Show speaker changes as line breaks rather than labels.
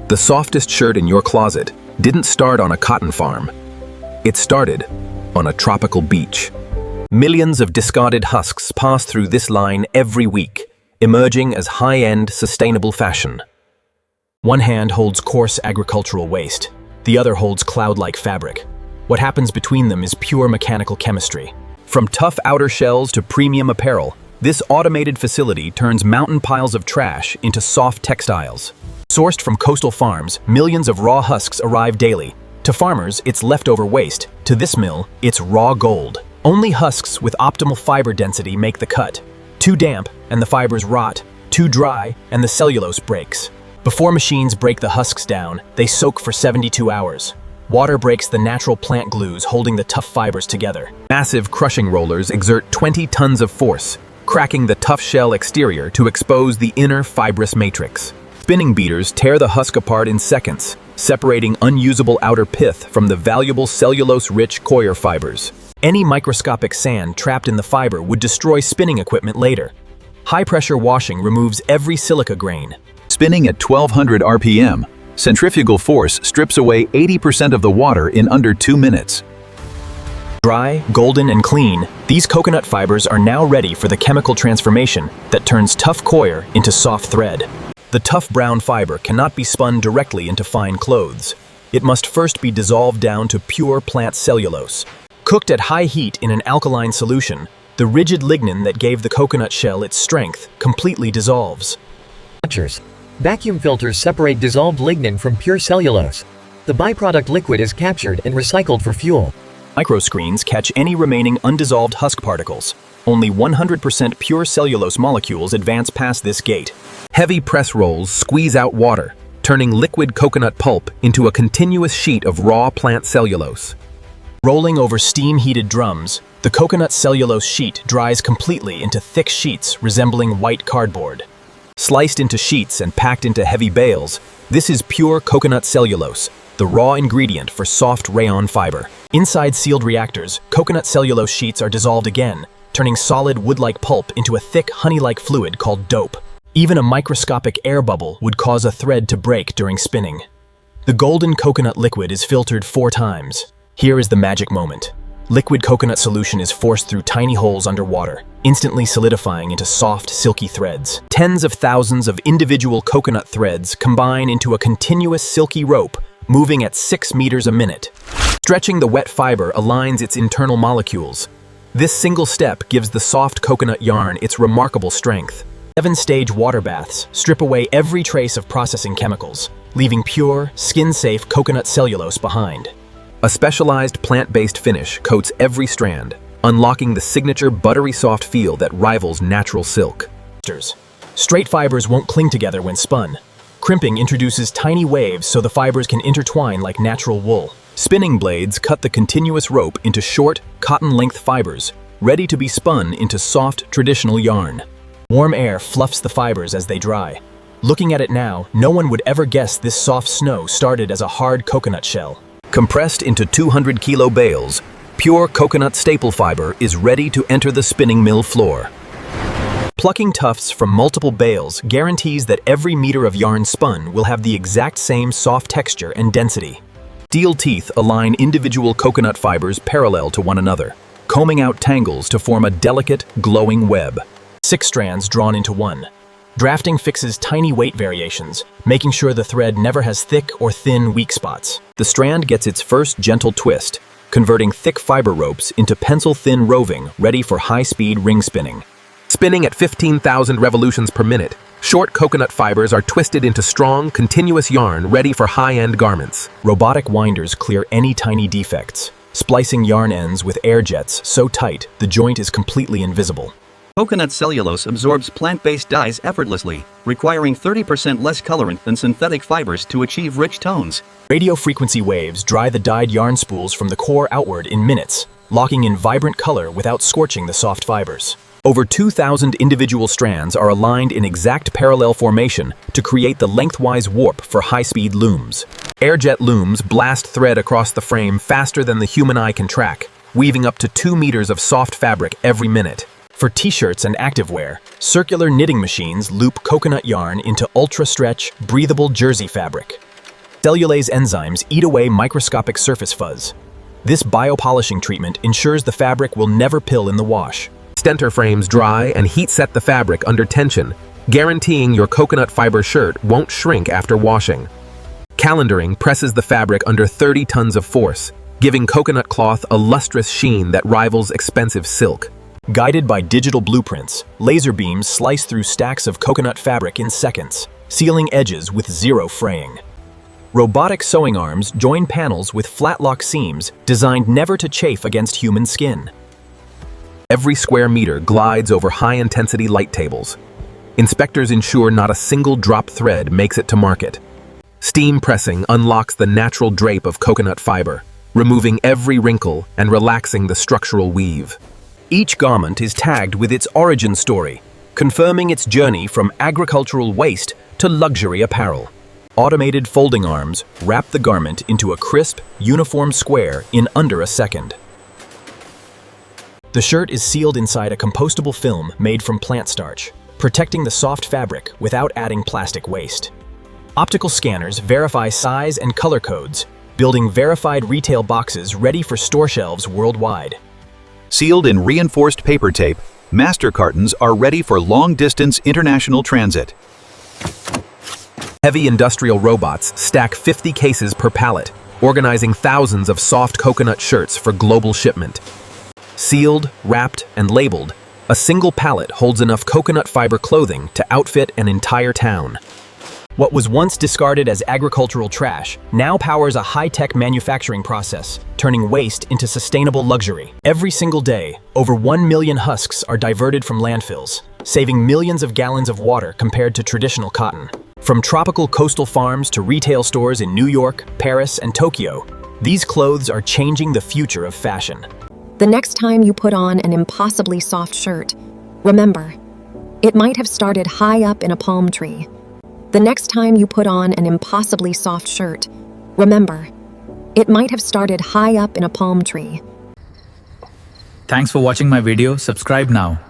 The softest shirt in your closet didn't start on a cotton farm. It started on a tropical beach. Millions of discarded husks pass through this line every week, emerging as high-end, sustainable fashion. One hand holds coarse agricultural waste. The other holds cloud-like fabric. What happens between them is pure mechanical chemistry. From tough outer shells to premium apparel, this automated facility turns mountain piles of trash into soft textiles. Sourced from coastal farms, millions of raw husks arrive daily. To farmers, it's leftover waste. To this mill, it's raw gold. Only husks with optimal fiber density make the cut. Too damp, and the fibers rot. Too dry, and the cellulose breaks. Before machines break the husks down, they soak for 72 hours. Water breaks the natural plant glues holding the tough fibers together. Massive crushing rollers exert 20 tons of force, cracking the tough shell exterior to expose the inner fibrous matrix. Spinning beaters tear the husk apart in seconds, separating unusable outer pith from the valuable cellulose-rich coir fibers. Any microscopic sand trapped in the fiber would destroy spinning equipment later. High-pressure washing removes every silica grain.
Spinning at 1200 RPM, centrifugal force strips away 80% of the water in under 2 minutes.
Dry, golden, and clean, these coconut fibers are now ready for the chemical transformation that turns tough coir into soft thread. The tough brown fiber cannot be spun directly into fine clothes. It must first be dissolved down to pure plant cellulose. Cooked at high heat in an alkaline solution, the rigid lignin that gave the coconut shell its strength completely dissolves.
Vacuum filters separate dissolved lignin from pure cellulose. The byproduct liquid is captured and recycled for fuel.
Microscreens catch any remaining undissolved husk particles. Only 100% pure cellulose molecules advance past this gate. Heavy press rolls squeeze out water, turning liquid coconut pulp into a continuous sheet of raw plant cellulose. Rolling over steam-heated drums, the coconut cellulose sheet dries completely into thick sheets resembling white cardboard. Sliced into sheets and packed into heavy bales, this is pure coconut cellulose, the raw ingredient for soft rayon fiber. Inside sealed reactors, coconut cellulose sheets are dissolved again, turning solid wood-like pulp into a thick honey-like fluid called dope. Even a microscopic air bubble would cause a thread to break during spinning. The golden coconut liquid is filtered 4 times. Here is the magic moment. Liquid coconut solution is forced through tiny holes underwater, instantly solidifying into soft, silky threads. Tens of thousands of individual coconut threads combine into a continuous silky rope, moving at 6 meters a minute. Stretching the wet fiber aligns its internal molecules. This single step gives the soft coconut yarn its remarkable strength. 7-stage water baths strip away every trace of processing chemicals, leaving pure, skin-safe coconut cellulose behind. A specialized plant-based finish coats every strand, unlocking the signature buttery soft feel that rivals natural silk. Straight fibers won't cling together when spun. Crimping introduces tiny waves so the fibers can intertwine like natural wool. Spinning blades cut the continuous rope into short, cotton-length fibers, ready to be spun into soft, traditional yarn. Warm air fluffs the fibers as they dry. Looking at it now, no one would ever guess this soft snow started as a hard coconut shell. Compressed into 200-kilo bales, pure coconut staple fiber is ready to enter the spinning mill floor. Plucking tufts from multiple bales guarantees that every meter of yarn spun will have the exact same soft texture and density. Steel teeth align individual coconut fibers parallel to one another, combing out tangles to form a delicate, glowing web. 6 strands drawn into one. Drafting fixes tiny weight variations, making sure the thread never has thick or thin weak spots. The strand gets its first gentle twist, converting thick fiber ropes into pencil-thin roving ready for high-speed ring spinning. Spinning at 15,000 revolutions per minute, short coconut fibers are twisted into strong, continuous yarn ready for high-end garments. Robotic winders clear any tiny defects, splicing yarn ends with air jets so tight the joint is completely invisible.
Coconut cellulose absorbs plant-based dyes effortlessly, requiring 30% less colorant than synthetic fibers to achieve rich tones.
Radio frequency waves dry the dyed yarn spools from the core outward in minutes, locking in vibrant color without scorching the soft fibers. Over 2,000 individual strands are aligned in exact parallel formation to create the lengthwise warp for high-speed looms. Airjet looms blast thread across the frame faster than the human eye can track, weaving up to 2 meters of soft fabric every minute. For t-shirts and activewear, circular knitting machines loop coconut yarn into ultra-stretch, breathable jersey fabric. Cellulase enzymes eat away microscopic surface fuzz. This biopolishing treatment ensures the fabric will never pill in the wash.
Stentor frames dry and heat set the fabric under tension, guaranteeing your coconut fiber shirt won't shrink after washing. Calendaring presses the fabric under 30 tons of force, giving coconut cloth a lustrous sheen that rivals expensive silk.
Guided by digital blueprints, laser beams slice through stacks of coconut fabric in seconds, sealing edges with zero fraying. Robotic sewing arms join panels with flat-lock seams designed never to chafe against human skin.
Every square meter glides over high-intensity light tables. Inspectors ensure not a single drop thread makes it to market. Steam pressing unlocks the natural drape of coconut fiber, removing every wrinkle and relaxing the structural weave.
Each garment is tagged with its origin story, confirming its journey from agricultural waste to luxury apparel. Automated folding arms wrap the garment into a crisp, uniform square in under a second. The shirt is sealed inside a compostable film made from plant starch, protecting the soft fabric without adding plastic waste. Optical scanners verify size and color codes, building verified retail boxes ready for store shelves worldwide.
Sealed in reinforced paper tape, master cartons are ready for long-distance international transit.
Heavy industrial robots stack 50 cases per pallet, organizing thousands of soft coconut shirts for global shipment. Sealed, wrapped, and labeled, a single pallet holds enough coconut fiber clothing to outfit an entire town. What was once discarded as agricultural trash now powers a high-tech manufacturing process, turning waste into sustainable luxury. Every single day, over 1 million husks are diverted from landfills, saving millions of gallons of water compared to traditional cotton. From tropical coastal farms to retail stores in New York, Paris, and Tokyo, these clothes are changing the future of fashion.
The next time you put on an impossibly soft shirt, remember, it might have started high up in a palm tree. The next time you put on an impossibly soft shirt, remember, it might have started high up in a palm tree.
Thanks for watching my video. Subscribe now.